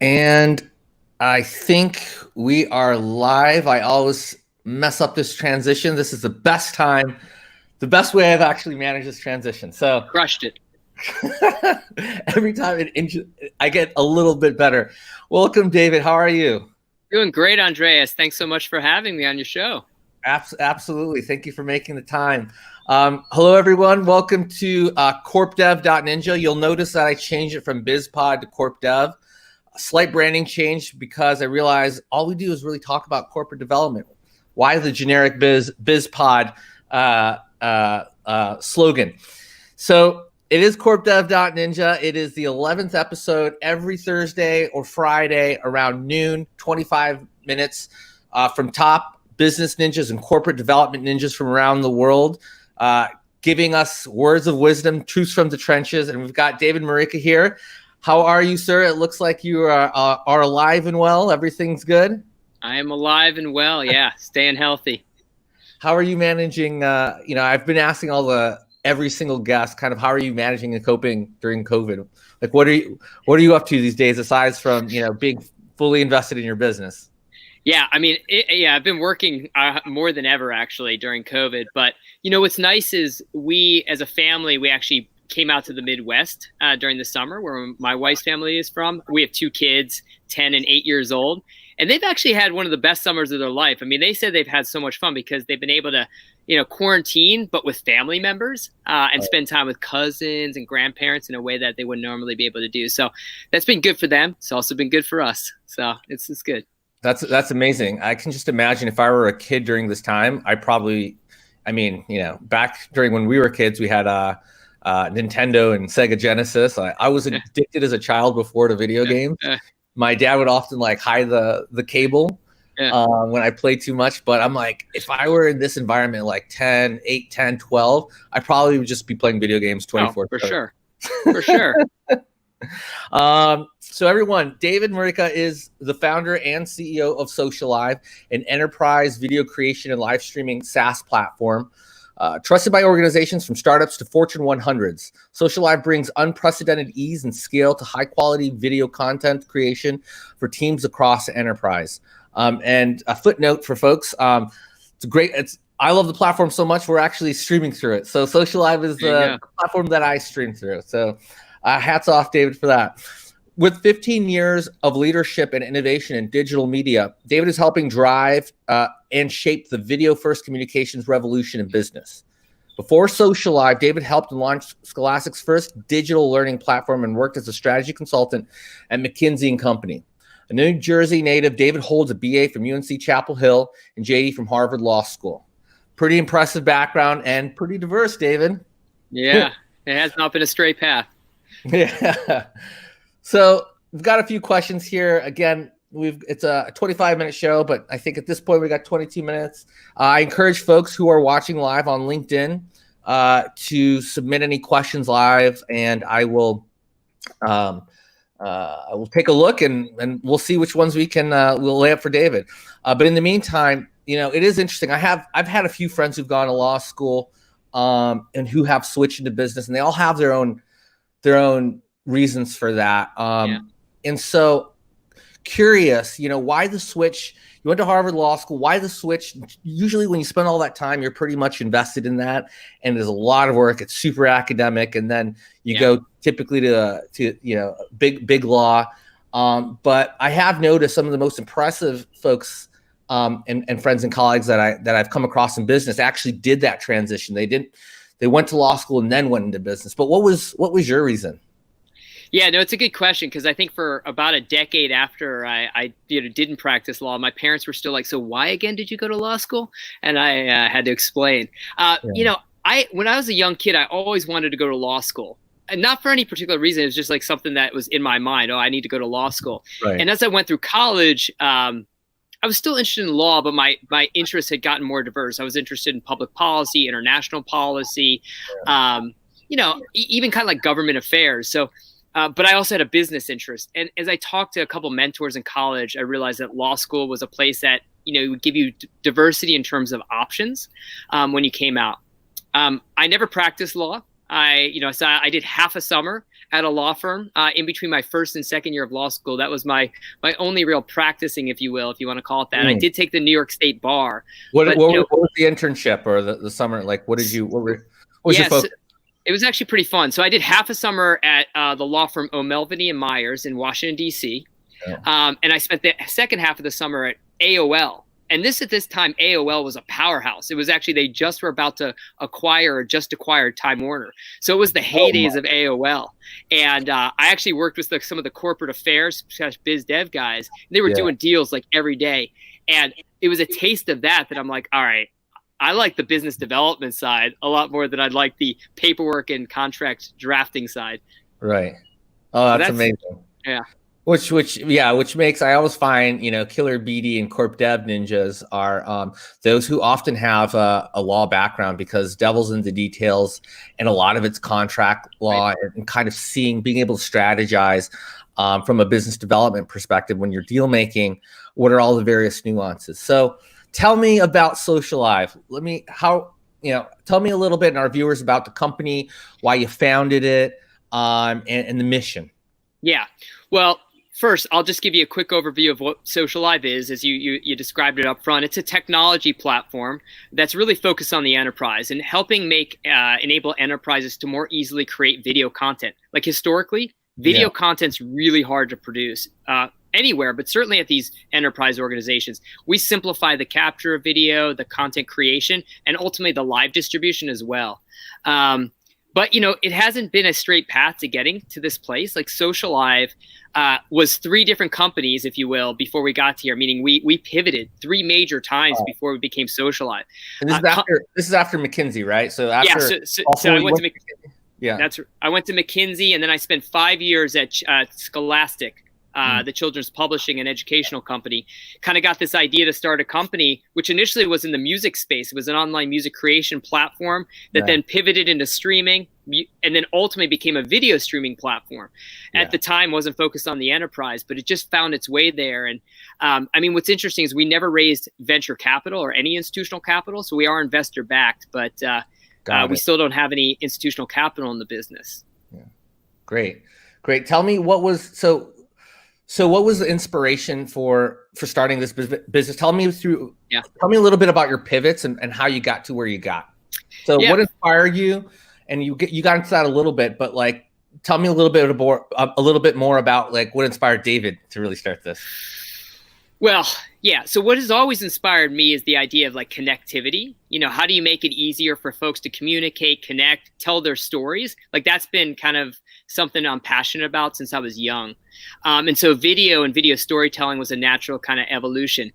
And I think we are live. I always mess up this transition. This is the best time, the best way I've actually managed this transition. So Crushed it. every time I get a little bit better. Welcome, David. How are you? Doing great, Andreas. Thanks so much for having me on your show. Absolutely. Thank you for making the time. Hello, everyone. Welcome to corpdev.ninja. You'll notice that I changed it from BizPod to CorpDev. A slight branding change because I realized all we do is really talk about corporate development. Why the generic BizPod slogan? So it is corpdev.ninja. It is the 11th episode every Thursday or Friday around noon, 25 minutes from top business ninjas and corporate development ninjas from around the world, giving us words of wisdom, truths from the trenches. And we've got David Moricca here. How are you, sir? It looks like you are alive and well. Everything's good? I am alive and well, yeah, staying healthy. How are you managing? I've been asking every single guest kind of how are you managing and coping during COVID? Like, what are you up to these days aside from, being fully invested in your business? Yeah, I mean, I've been working more than ever actually during COVID. But what's nice is we, as a family, we actually came out to the Midwest during the summer, where my wife's family is from. We have two kids, 10 and 8 years old, and they've actually had one of the best summers of their life. I mean, they said they've had so much fun because they've been able to, quarantine, but with family members and spend time with cousins and grandparents in a way that they wouldn't normally be able to do. So that's been good for them. It's also been good for us. So it's good. That's amazing. I can just imagine if I were a kid during this time, back during when we were kids, we had Nintendo and Sega Genesis. I was addicted as a child before to video games. My dad would often hide the cable when I played too much. But I'm like, if I were in this environment, like 10, 8, 10, 12, I probably would just be playing video games 24/7. For sure. So everyone, David Moricca is the founder and CEO of Socialive, an enterprise video creation and live streaming SaaS platform. Trusted by organizations from startups to Fortune 100s. Socialive brings unprecedented ease and scale to high-quality video content creation for teams across the enterprise. And a footnote for folks, I love the platform so much, we're actually streaming through it. So Socialive is the platform that I stream through. So hats off, David, for that. With 15 years of leadership and innovation in digital media, David is helping drive and shape the video-first communications revolution in business. Before Socialive, David helped launch Scholastic's first digital learning platform and worked as a strategy consultant at McKinsey Company. A New Jersey native, David holds a BA from UNC Chapel Hill and JD from Harvard Law School. Pretty impressive background and pretty diverse, David. Yeah, it has not been a straight path. Yeah. So we've got a few questions here. Again, it's a 25-minute show, but I think at this point we got 22 minutes. I encourage folks who are watching live on LinkedIn to submit any questions live, and I will take a look and we'll see which ones we'll lay up for David. But in the meantime, it is interesting. I've had a few friends who've gone to law school and who have switched into business, and they all have their own reasons for that. And so curious, why the switch? You went to Harvard Law School. Why the switch? Usually when you spend all that time, you're pretty much invested in that. And there's a lot of work. It's super academic. And then you go typically to big law. But I have noticed some of the most impressive folks and friends and colleagues that I've come across in business actually did that transition. They went to law school and then went into business. But what was your reason? Yeah, no, it's a good question because I think for about a decade after I didn't practice law, my parents were still like, "So why again did you go to law school?" And I had to explain. When I was a young kid, I always wanted to go to law school, and not for any particular reason. It was just like something that was in my mind. Oh, I need to go to law school. Right. And as I went through college, I was still interested in law, but my interests had gotten more diverse. I was interested in public policy, international policy, even kind of like government affairs. So. But I also had a business interest. And as I talked to a couple mentors in college, I realized that law school was a place that, would give you diversity in terms of options when you came out. I never practiced law. So I did half a summer at a law firm in between my first and second year of law school. That was my only real practicing, if you will, if you want to call it that. I did take the New York State bar. What was the internship or the summer? Like, what was your focus? It was actually pretty fun. So I did half a summer at the law firm O'Melveny and Myers in Washington, D.C. Yeah. And I spent the second half of the summer at AOL. And at this time, AOL was a powerhouse. It was actually, they just were about to just acquired Time Warner. So it was the heydays of AOL. And I actually worked with some of the corporate affairs / biz dev guys. They were doing deals like every day. And it was a taste of that I'm like, all right, I like the business development side a lot more than I'd like the paperwork and contract drafting side. Right. Oh, that's amazing. Yeah. Which makes, I always find, killer BD and corp dev ninjas are those who often have a law background, because devil's in the details, and a lot of it's contract law, and kind of being able to strategize from a business development perspective when you're deal making. What are all the various nuances? So tell me about Socialive. Tell me a little bit, and our viewers, about the company, why you founded it, and the mission. Yeah. Well, first, I'll just give you a quick overview of what Socialive is, as you described it up front. It's a technology platform that's really focused on the enterprise and helping enable enterprises to more easily create video content. Like, historically, video content's really hard to produce anywhere, but certainly at these enterprise organizations. We simplify the capture of video, the content creation, and ultimately the live distribution as well. But, it hasn't been a straight path to getting to this place. Like, Socialive was 3 different companies, if you will, before we got here, meaning we pivoted 3 major times before we became Socialive. And this is after McKinsey, right? So after so I went to McKinsey. Yeah. I went to McKinsey, and then I spent 5 years at Scholastic, the children's publishing and educational company. Kind of got this idea to start a company, which initially was in the music space. It was an online music creation platform that then pivoted into streaming, and then ultimately became a video streaming platform. At the time, wasn't focused on the enterprise, but it just found its way there. And what's interesting is we never raised venture capital or any institutional capital. So we are investor backed, but we still don't have any institutional capital in the business. Yeah. Great. Tell me, what was the inspiration for starting this business? Tell me a little bit about your pivots and how you got to where you got. So what inspired you? And you got into that a little bit, but tell me a little bit more about what inspired David to really start this. Well, yeah. So what has always inspired me is the idea of connectivity. How do you make it easier for folks to communicate, connect, tell their stories? That's been kind of something I'm passionate about since I was young. And so video and video storytelling was a natural kind of evolution.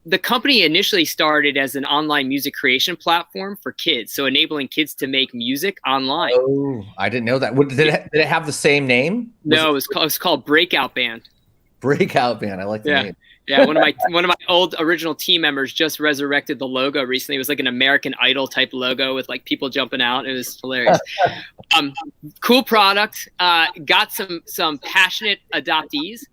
The company initially started as an online music creation platform for kids, so enabling kids to make music online. Oh, I didn't know that. Did it have the same name? No, it was called Breakout Band. Breakout Band. I like the name. Yeah, one of my old original team members just resurrected the logo recently. It was like an American Idol type logo with people jumping out. It was hilarious. Cool product. Got some passionate adoptees.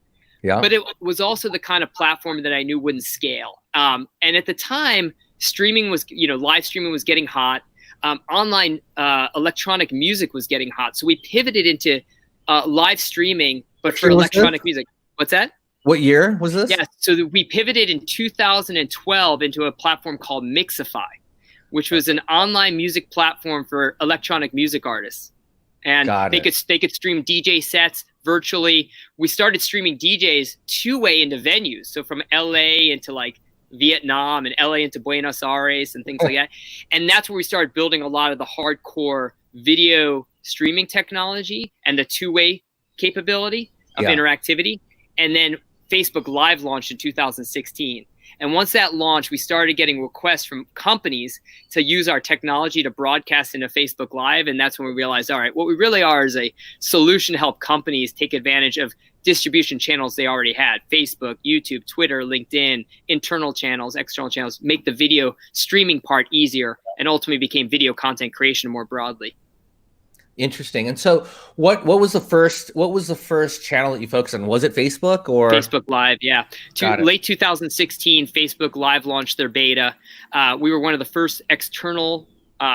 Yeah. But it was also the kind of platform that I knew wouldn't scale. And at the time, streaming was, live streaming was getting hot. Online electronic music was getting hot. So we pivoted into live streaming, but for electronic music. What's that? What year was this? Yeah, so we pivoted in 2012 into a platform called Mixify, which was an online music platform for electronic music artists. And they could stream DJ sets virtually. We started streaming DJs 2-way into venues. So from LA into Vietnam, and LA into Buenos Aires and things like that. And that's where we started building a lot of the hardcore video streaming technology and the 2-way capability of interactivity. And then Facebook Live launched in 2016. And once that launched, we started getting requests from companies to use our technology to broadcast into Facebook Live. And that's when we realized, all right, what we really are is a solution to help companies take advantage of distribution channels they already had: Facebook, YouTube, Twitter, LinkedIn, internal channels, external channels, make the video streaming part easier, and ultimately became video content creation more broadly. Interesting. And so what was the first channel that you focused on? Was it Facebook or Facebook Live? Yeah. Late 2016, Facebook Live launched their beta. We were one of the first external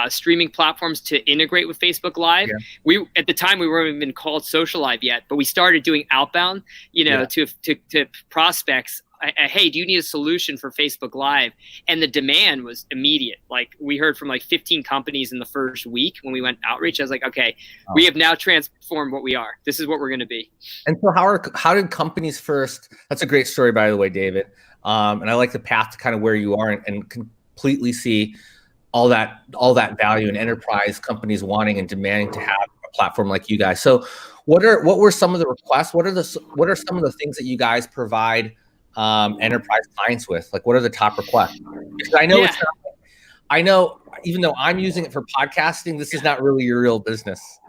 streaming platforms to integrate with Facebook Live. Yeah. We at the time we weren't even called Socialive yet, but we started doing outbound, to prospects. Hey, do you need a solution for Facebook Live? And the demand was immediate. Like we heard from like 15 companies in the first week when we went outreach. I was like, okay, we have now transformed what we are. This is what we're going to be. And so how did companies first? That's a great story, by the way, David. And I like the path to kind of where you are and completely see all that value in enterprise companies wanting and demanding to have a platform like you guys. So what were some of the requests? What are some of the things that you guys provide enterprise clients with? Like, what are the top requests? Because I know it's not, I know even though I'm using it for podcasting, this is not really your real business,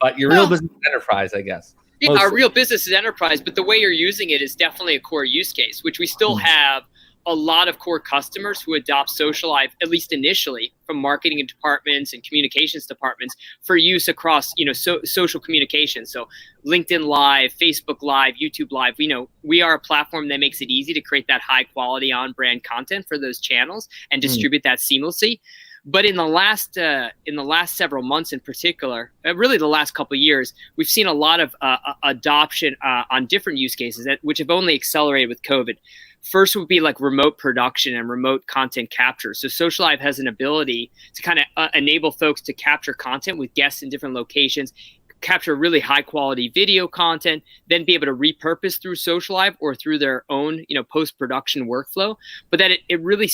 but your real business is enterprise, I guess. Yeah, our real business is enterprise, but the way you're using it is definitely a core use case, which we still have a lot of core customers who adopt Socialive, at least initially, from marketing departments and communications departments for use across, social communication. So LinkedIn Live, Facebook Live, YouTube Live. We are a platform that makes it easy to create that high quality on brand content for those channels and distribute that seamlessly. But in the last several months in particular, really the last couple of years, we've seen a lot of adoption on different use cases which have only accelerated with COVID. First would be like remote production and remote content capture. So Socialive has an ability to kind of enable folks to capture content with guests in different locations, capture really high quality video content, then be able to repurpose through Socialive or through their own, post-production workflow. But that it really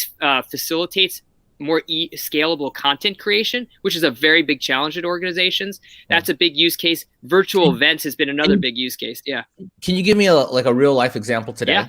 facilitates more scalable content creation, which is a very big challenge at organizations. That's a big use case. Virtual events has been another big use case. Yeah. Can you give me a real life example today? Yeah.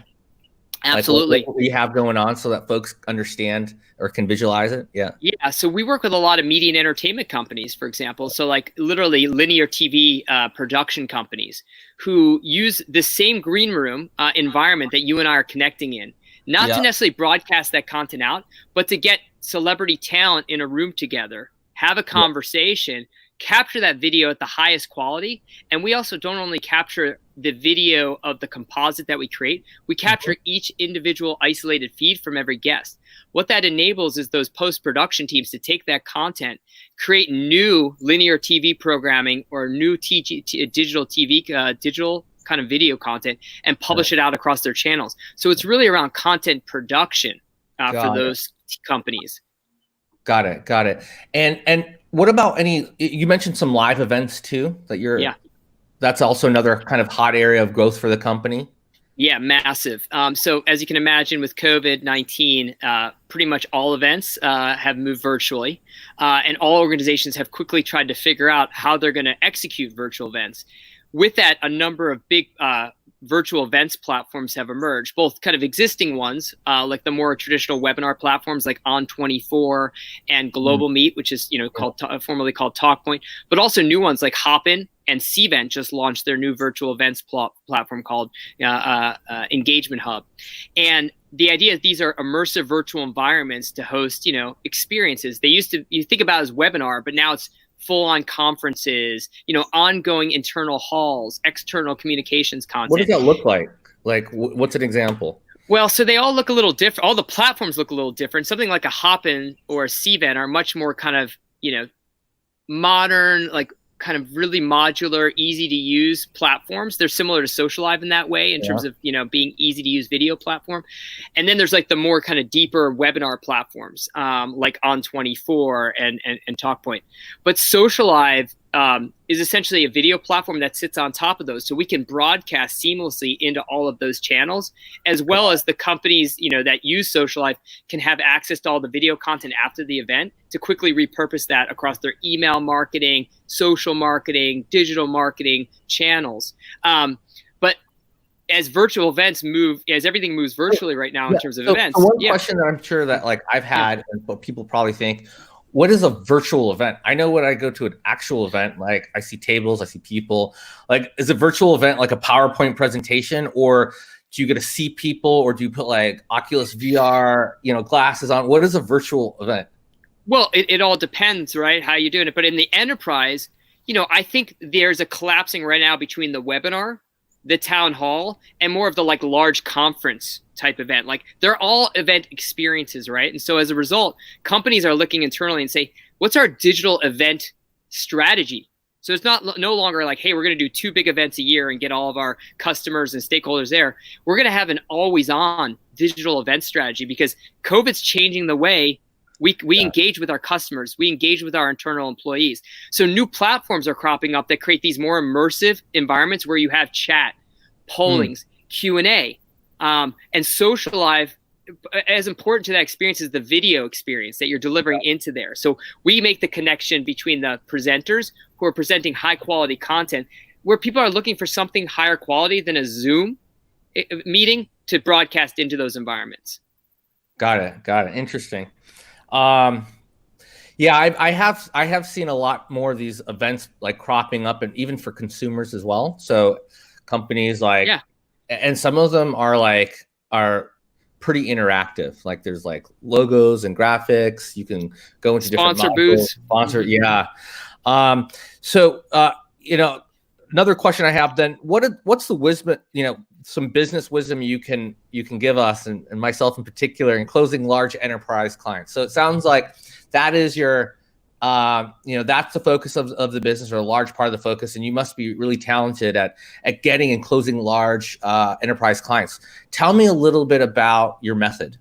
Absolutely. Like what we have going on so that folks understand or can visualize it. Yeah. Yeah. So we work with a lot of media and entertainment companies, for example. So like literally linear TV production companies who use the same green room environment that you and I are connecting in, not to necessarily broadcast that content out, but to get celebrity talent in a room together, have a conversation, capture that video at the highest quality. And we also don't only capture the video of the composite that we create, we capture each individual isolated feed from every guest. What that enables is those post-production teams to take that content, create new linear TV programming or new digital TV, digital kind of video content, and publish it out across their channels. So it's really around content production for those companies. Got it. And what about you mentioned some live events too that that's also another kind of hot area of growth for the company. Yeah, massive. So as you can imagine with COVID-19, pretty much all events have moved virtually, and all organizations have quickly tried to figure out how they're going to execute virtual events. With that, a number of big virtual events platforms have emerged, both kind of existing ones, like the more traditional webinar platforms like On24 and Global Meet, which is formerly called TalkPoint, but also new ones like Hopin and Cvent just launched their new virtual events platform called Engagement Hub. And the idea is these are immersive virtual environments to host, experiences. You think about it as webinar, but now it's full-on conferences, ongoing internal halls, external communications content. What does that look like? Like, what's an example? Well, so they all look a little different. All the platforms look a little different. Something like a Hopin or a Cvent are much more kind of, modern, like kind of really modular, easy to use platforms. They're similar to Socialive in that way in terms of, being easy to use video platform. And then there's like the more kind of deeper webinar platforms, like On24 and TalkPoint. But Socialive is essentially a video platform that sits on top of those. So we can broadcast seamlessly into all of those channels, as well as the companies, that use Socialive can have access to all the video content after the event to quickly repurpose that across their email marketing, social marketing, digital marketing channels. But as virtual events as everything moves virtually right now in terms of events. So one question that I'm sure that I've had, and what people probably think, what is a virtual event? I know when I go to an actual event, I see tables, I see people. Is a virtual event like a PowerPoint presentation, or do you get to see people, or do you put Oculus VR, glasses on? What is a virtual event? Well, it all depends, right? How you're doing it. But in the enterprise, I think there's a collapsing right now between the webinar, the town hall, and more of the large conference type event. They're all event experiences, right? And so as a result, companies are looking internally and say, what's our digital event strategy? So it's no longer like, hey, we're going to do 2 big events a year and get all of our customers and stakeholders there. We're going to have an always on digital event strategy, because COVID's changing the way we engage with our customers, we engage with our internal employees. So new platforms are cropping up that create these more immersive environments where you have chat, pollings, Q&A, and Socialive. As important to that experience is the video experience that you're delivering into there. So we make the connection between the presenters who are presenting high quality content, where people are looking for something higher quality than a Zoom meeting, to broadcast into those environments. Got it. Interesting. Yeah, I have seen a lot more of these events like cropping up, and even for consumers as well. So companies like, and some of them are pretty interactive. Like there's like logos and graphics. You can go into sponsor different booths. Sponsor, yeah. So another question I have then, what's the wisdom, some business wisdom you can give us, and myself in particular, in closing large enterprise clients? So it sounds like that is your, that's the focus of the business, or a large part of the focus, and you must be really talented at getting and closing large enterprise clients. Tell me a little bit about your method.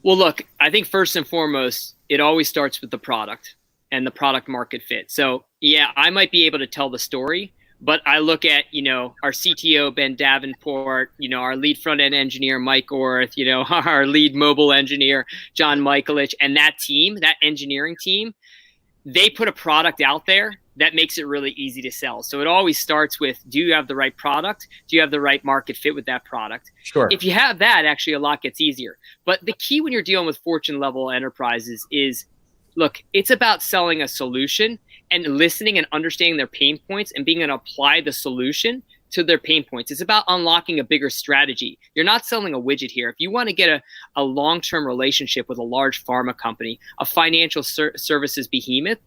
Well, look, I think first and foremost, it always starts with the product and the product market fit. So yeah, I might be able to tell the story, but I look at, our CTO, Ben Davenport, our lead front end engineer, Mike Orth, our lead mobile engineer, John Michaelich, and that team, that engineering team, they put a product out there that makes it really easy to sell. So it always starts with, do you have the right product? Do you have the right market fit with that product? Sure. If you have that, actually a lot gets easier. But the key when you're dealing with Fortune level enterprises is, look, it's about selling a solution and listening and understanding their pain points and being able to apply the solution to their pain points. It's about unlocking a bigger strategy. You're not selling a widget here. If you want to get a long-term relationship with a large pharma company, a financial services behemoth,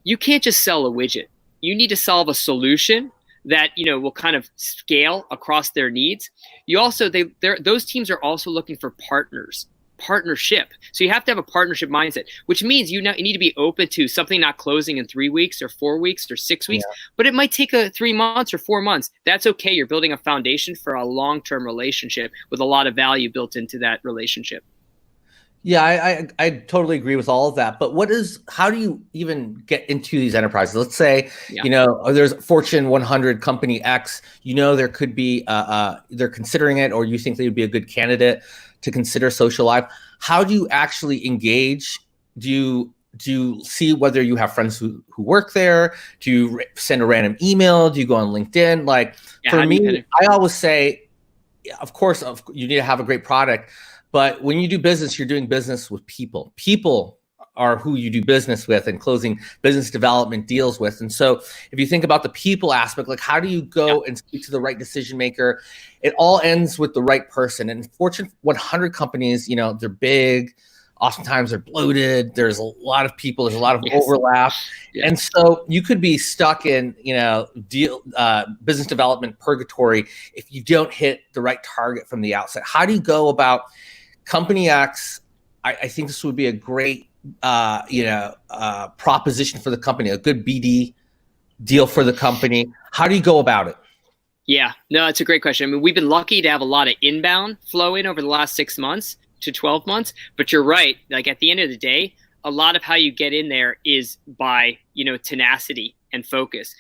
you can't just sell a widget. You need to solve a solution that will kind of scale across their needs. You also, those teams are also looking for partnership. So you have to have a partnership mindset, which means you need to be open to something not closing in 3 weeks or 4 weeks or 6 weeks, but it might take 3 months or 4 months. That's okay. You're building a foundation for a long-term relationship with a lot of value built into that relationship. Yeah, I totally agree with all of that. But how do you even get into these enterprises? Let's say, there's Fortune 100 company X, there could be, they're considering it, or you think they would be a good candidate to consider Socialive. How do you actually engage? Do you see whether you have friends who work there? Do you send a random email? Do you go on LinkedIn? For me, I always say, of course, you need to have a great product. But when you do business, you're doing business with people. People are who you do business with and closing business development deals with. And so if you think about the people aspect, like how do you go and speak to the right decision maker? It all ends with the right person. And Fortune 100 companies, they're big. Oftentimes they're bloated. There's a lot of people. There's a lot of overlap. Yeah. And so you could be stuck in, business development purgatory if you don't hit the right target from the outset. How do you go about Company X? I think this would be a great, proposition for the company, a good BD deal for the company. How do you go about it? Yeah, no, it's a great question. I mean, we've been lucky to have a lot of inbound flow in over the last 6 months to 12 months, but you're right. Like at the end of the day, a lot of how you get in there is by, tenacity and focus.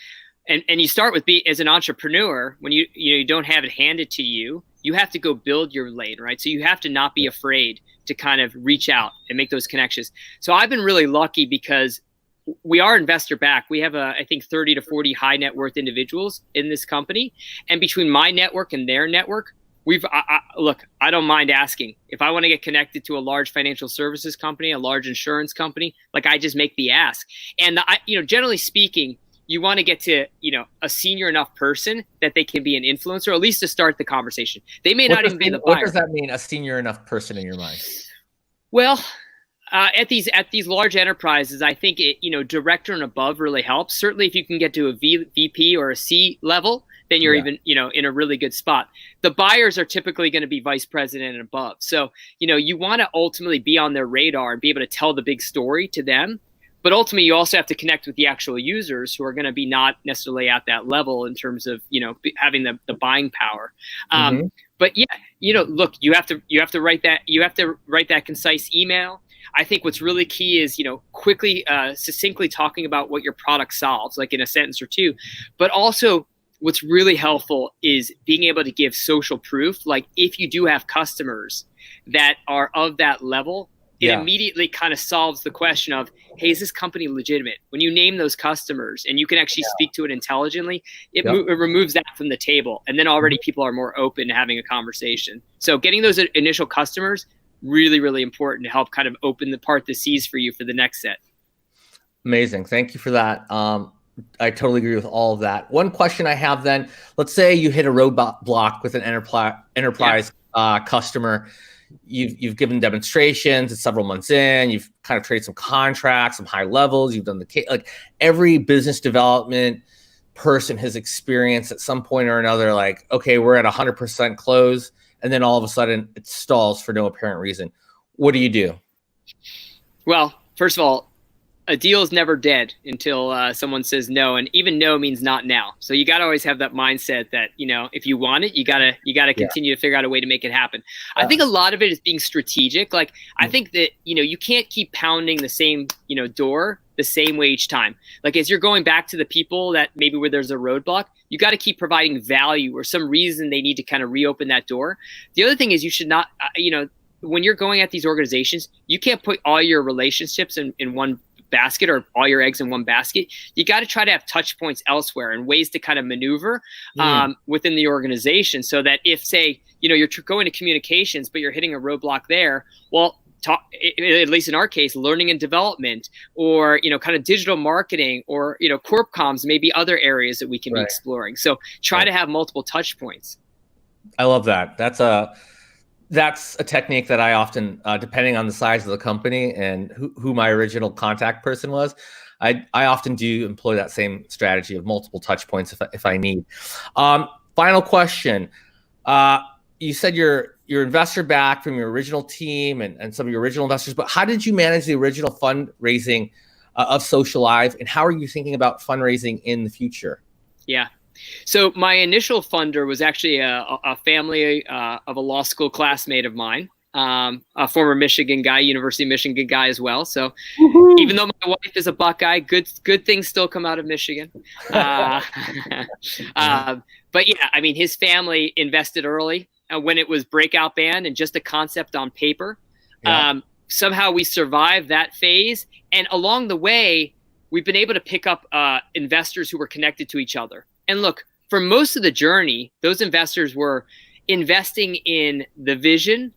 And you start with as an entrepreneur, when you don't have it handed to you, you have to go build your lane, right? So you have to not be afraid to kind of reach out and make those connections. So I've been really lucky because we are investor backed. We have I think 30 to 40 high net worth individuals in this company. And between my network and their network, look, I don't mind asking. If I want to get connected to a large financial services company, a large insurance company, I just make the ask. And generally speaking, you want to get to, a senior enough person that they can be an influencer, or at least to start the conversation. They may not even be the buyer. What does that mean, a senior enough person in your mind? Well, at these large enterprises, I think director and above really helps. Certainly, if you can get to a VP or a C level, then you're even, in a really good spot. The buyers are typically going to be vice president and above. So, you want to ultimately be on their radar and be able to tell the big story to them. But ultimately, you also have to connect with the actual users who are going to be not necessarily at that level in terms of, having the buying power. But yeah, look, you have to write that concise email. I think what's really key is, quickly, succinctly talking about what your product solves, like in a sentence or two. But also, what's really helpful is being able to give social proof. Like if you do have customers that are of that level, it immediately kind of solves the question of, hey, is this company legitimate? When you name those customers and you can actually speak to it intelligently, it removes that from the table. And then already people are more open to having a conversation. So getting those initial customers, really, really important to help kind of open the seas for you for the next set. Amazing. Thank you for that. I totally agree with all of that. One question I have then, let's say you hit a roadblock with an enterprise customer. You've given demonstrations, it's several months in, you've kind of traded some contracts, some high levels, you've done like every business development person has experienced at some point or another, like, okay, we're at 100% close. And then all of a sudden it stalls for no apparent reason. What do you do? Well, first of all, a deal is never dead until someone says no, and even no means not now. So you got to always have that mindset that, if you want it, you got to continue to figure out a way to make it happen. I think a lot of it is being strategic. Like I think that, you can't keep pounding the same, door the same way each time. Like as you're going back to the people that maybe where there's a roadblock, you got to keep providing value or some reason they need to kind of reopen that door. The other thing is you should not, when you're going at these organizations, you can't put all your relationships in one basket or all your eggs in one basket. You got to try to have touch points elsewhere and ways to kind of maneuver within the organization so that if, say, you're going to communications, but you're hitting a roadblock there, well, at least in our case, learning and development or, kind of digital marketing or, corp comms, maybe other areas that we can be exploring. So try to have multiple touch points. I love that. That's a technique that I often, depending on the size of the company and who my original contact person was, I often do employ that same strategy of multiple touch points if I need. Final question. You said you're investor back from your original team and some of your original investors, but how did you manage the original fundraising of Socialive, and how are you thinking about fundraising in the future? Yeah. So my initial funder was actually a family of a law school classmate of mine, a former Michigan guy, University of Michigan guy as well. So even though my wife is a Buckeye, good things still come out of Michigan. But yeah, I mean, his family invested early when it was breakout band and just a concept on paper. Somehow we survived that phase. And along the way, we've been able to pick up investors who were connected to each other. And look, for most of the journey, those investors were investing in the vision,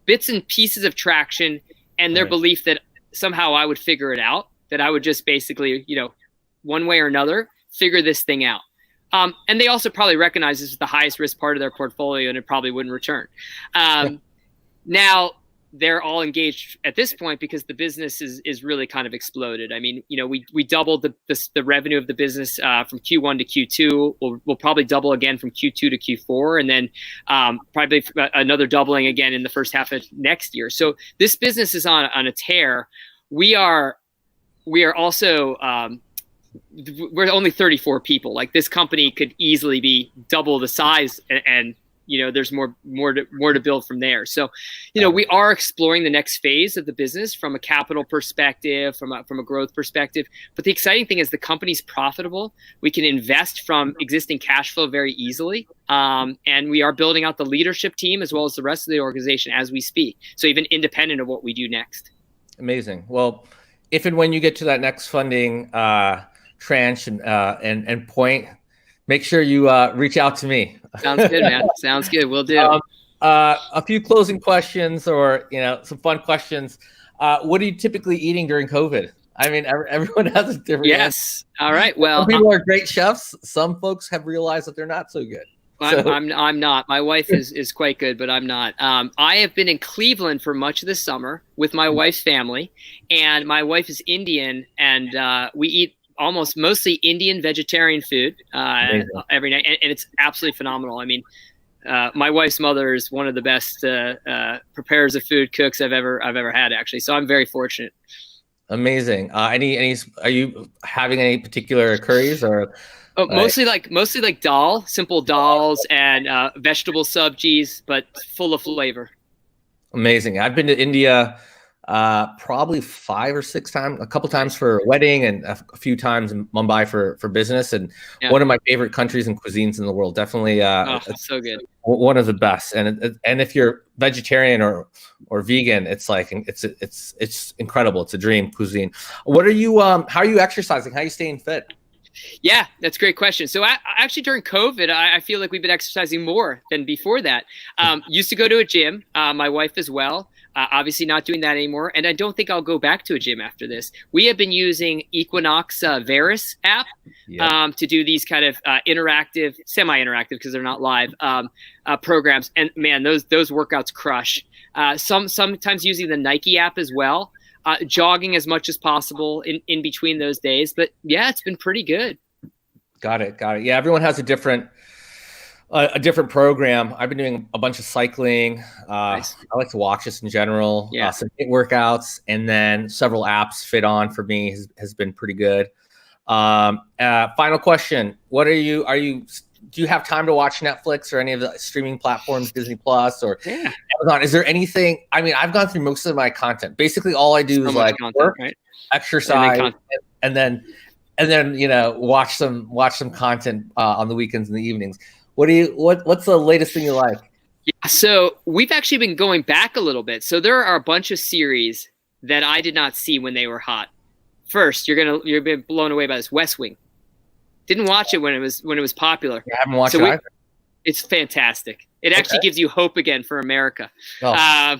bits and pieces of traction, and their belief that somehow I would figure it out, that I would just basically, one way or another, figure this thing out. And they also probably recognize this is the highest risk part of their portfolio and it probably wouldn't return. Now, they're all engaged at this point because the business is really kind of exploded. I mean, we doubled the revenue of the business from Q1 to Q2. We'll probably double again from Q2 to Q4, and then probably another doubling again in the first half of next year. So this business is on a tear. We are also we're only 34 people. Like this company could easily be double the size and there's more to build from there. So, we are exploring the next phase of the business from a capital perspective, from a growth perspective. But the exciting thing is the company's profitable. We can invest from existing cash flow very easily. And we are building out the leadership team as well as the rest of the organization as we speak. So even independent of what we do next. Amazing. Well, if and when you get to that next funding tranche and point, make sure you reach out to me. Sounds good, man. Sounds good. We'll do. A few closing questions or, some fun questions. What are you typically eating during COVID? I mean, everyone has a different Yes. Answer. All right. Well, some people are great chefs. Some folks have realized that they're not so good. I'm not. My wife is quite good, but I'm not. I have been in Cleveland for much of the summer with my wife's family, and my wife is Indian, and we eat almost mostly Indian vegetarian food every night, and it's absolutely phenomenal. I mean, my wife's mother is one of the best preparers of food, cooks I've ever had, actually. So I'm very fortunate. Amazing. Are you having any particular curries or? Oh, mostly like simple dals and vegetable subgis, but full of flavor. Amazing. I've been to India probably 5 or 6 times, a couple times for a wedding and a few times in Mumbai for business. And one of my favorite countries and cuisines in the world. Definitely it's so good. One of the best. And if you're vegetarian or vegan, it's like it's incredible. It's a dream cuisine. What are you how are you exercising? How are you staying fit? Yeah, that's a great question. So actually during COVID, I feel like we've been exercising more than before that. Used to go to a gym, my wife as well. Obviously not doing that anymore. And I don't think I'll go back to a gym after this. We have been using Equinox Veris app to do these kind of interactive, semi-interactive because they're not live programs. And man, those workouts crush. Sometimes using the Nike app as well. Jogging as much as possible in between those days. But yeah, it's been pretty good. Got it. Yeah, everyone has a different program. I've been doing a bunch of cycling. Nice. I like to walk just in general. Some HIIT workouts, and then several apps fit on for me has been pretty good. Final question. Do you have time to watch Netflix or any of the streaming platforms, Disney Plus or Amazon? Is there anything? I mean, I've gone through most of my content. Basically, all I do is like work, exercise, and then watch some content on the weekends and the evenings. What's the latest thing you like? Yeah, so we've actually been going back a little bit. So there are a bunch of series that I did not see when they were hot. First, you're being blown away by this West Wing. Didn't watch it when it was popular. I haven't watched it either. It's fantastic. It actually gives you hope again for America,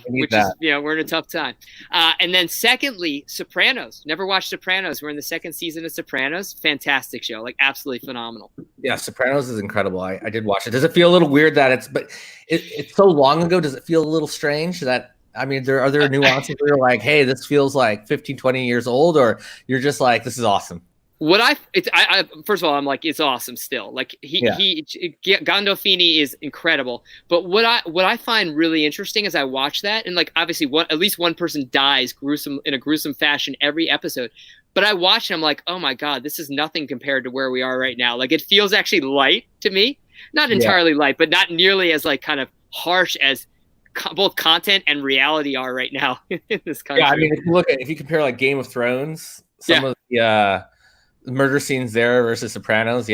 which is, we're in a tough time. And then secondly, Sopranos. Never watched Sopranos. We're in the second season of Sopranos. Fantastic show, like absolutely phenomenal. Yeah, Sopranos is incredible. I did watch it. Does it feel a little weird that it's so long ago? Does it feel a little strange that, I mean, are there nuances where you're like, hey, this feels like 15, 20 years old, or you're just like, this is awesome? First of all, I'm like, it's awesome still. Like Gandolfini is incredible. But what I find really interesting as I watch that, and like obviously at least one person dies in a gruesome fashion every episode. But I watch and I'm like, oh my God, this is nothing compared to where we are right now. Like it feels actually light to me, not entirely light, but not nearly as like kind of harsh as both content and reality are right now in this country. Yeah, I mean, if you compare like Game of Thrones, some of the murder scenes there versus Sopranos,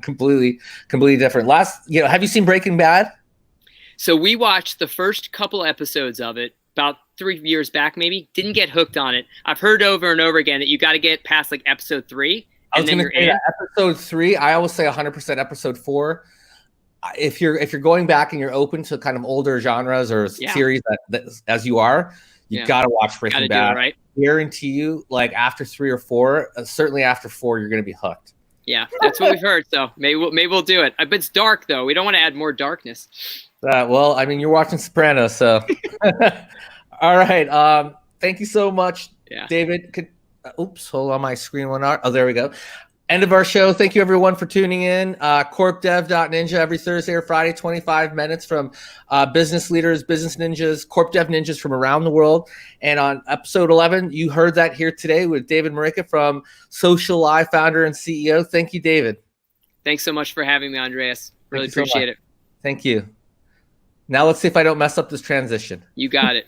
completely different. Have you seen Breaking Bad? So we watched the first couple episodes of it about 3 years back, maybe. Didn't get hooked on it. I've heard over and over again that you got to get past like episode 3. And then you're in. Episode 3, I always say 100% episode 4. If you're going back and you're open to kind of older genres or series that as you are, you got to watch Breaking Bad. Right? Guarantee you, like after 3 or 4, certainly after 4, you're going to be hooked. Yeah, that's what we've heard. So maybe we'll do it. But it's dark though. We don't want to add more darkness. Well, I mean, you're watching Sopranos, so. All right. Thank you so much, David. Hold on, my screen went out. Oh, there we go. End of our show. Thank you, everyone, for tuning in. CorpDev.Ninja every Thursday or Friday, 25 minutes from business leaders, business ninjas, Corp Dev ninjas from around the world. And on episode 11, you heard that here today with David Moricca from Socialive, founder and CEO. Thank you, David. Thanks so much for having me, Andreas. Really appreciate it. Thank you. Now let's see if I don't mess up this transition. You got it.